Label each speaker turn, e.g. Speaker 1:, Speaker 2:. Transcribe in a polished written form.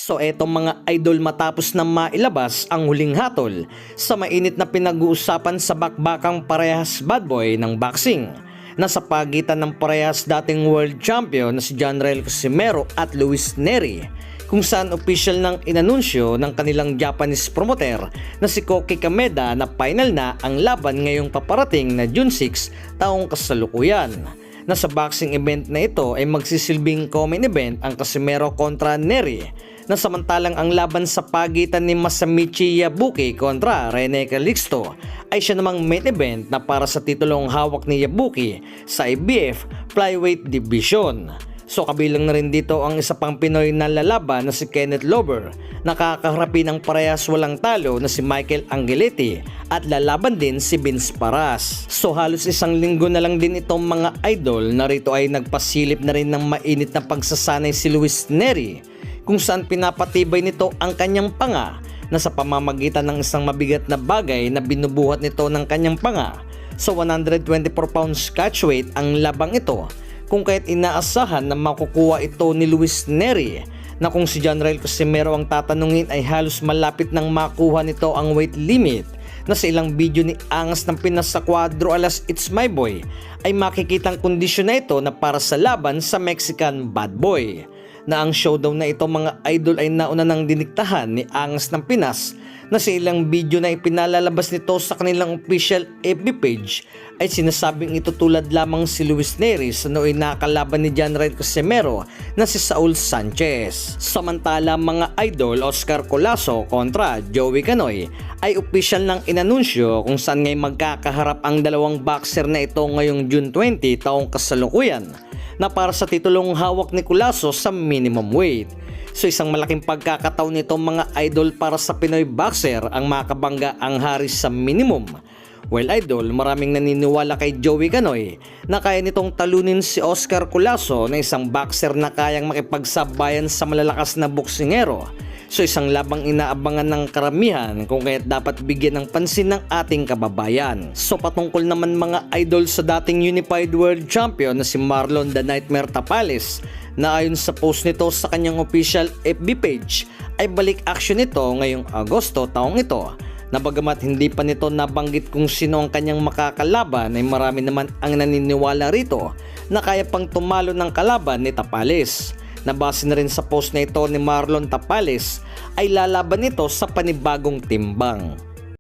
Speaker 1: So etong mga idol, matapos na mailabas ang huling hatol sa mainit na pinag-uusapan sa bakbakang parehas bad boy ng boxing na sa pagitan ng parehas dating world champion na si Jonrel Casimero at Luis Nery, kung saan official nang inanunsyo ng kanilang Japanese promoter na si Koki Kameda na final na ang laban ngayong paparating na June 6 taong kasalukuyan. Na sa boxing event na ito ay magsisilbing co-main event ang Casimero kontra Nery, na samantalang ang laban sa pagitan ni Masamichi Yabuki kontra Rene Calixto ay siya namang main event na para sa titulong hawak ni Yabuki sa IBF Flyweight Division. So kabilang na rin dito ang isa pang Pinoy na lalaban na si Kenneth Lover, nakakaharapin ng parehas walang talo na si Michael Angeletti at lalaban din si Vince Paras. So halos isang linggo na lang din itong mga idol, narito ay nagpasilip na rin ng mainit na pagsasanay si Luis Nery, kung saan pinapatibay nito ang kanyang panga na sa pamamagitan ng isang mabigat na bagay na binubuhat nito ng kanyang panga. So 124 pounds catchweight ang labang ito, kung kaya't inaasahan na makukuha ito ni Luis Nery, na kung si Jonrel Casimero ang tatanungin ay halos malapit nang makuha nito ang weight limit, na sa ilang video ni Angas ng Pinas sa Cuadro Alas It's My Boy ay makikitang kondisyon na ito na para sa laban sa Mexican Bad Boy, na ang showdown na ito mga idol ay nauna nang diniktahan ni Angas ng Pinas, na sa ilang video na ipinalalabas nito sa kanilang official FB page ay sinasabing itutulad lamang si Luis Nery sa nooy nakalaban ni Jonrel Casimero na si Saul Sanchez. Samantala mga idol, Oscar Colasso kontra Joey Canoy ay official nang inanunsyo kung saan ngay magkakaharap ang dalawang boxer na ito ngayong June 20 taong kasalukuyan, na para sa titulong hawak ni Colasso sa minimum weight. So isang malaking pagkakataon nito mga idol para sa Pinoy boxer ang makabangga ang hari sa minimum. Well idol, maraming naniniwala kay Joey Canoy na kaya nitong talunin si Oscar Colasso, na isang boxer na kayang makipagsabayan sa malalakas na boksingero. So isang labang inaabangan ng karamihan, kung kaya't dapat bigyan ng pansin ng ating kababayan. So patungkol naman mga idol sa dating Unified World Champion na si Marlon The Nightmare Tapales, na ayon sa post nito sa kanyang official FB page ay balik action nito ngayong Agosto taong ito, na bagamat hindi pa nito nabanggit kung sino ang kanyang makakalaban ay marami naman ang naniniwala rito na kaya pang tumalo ng kalaban ni Tapales. Nabase na rin sa post na ito ni Marlon Tapales ay lalaban nito sa panibagong timbang.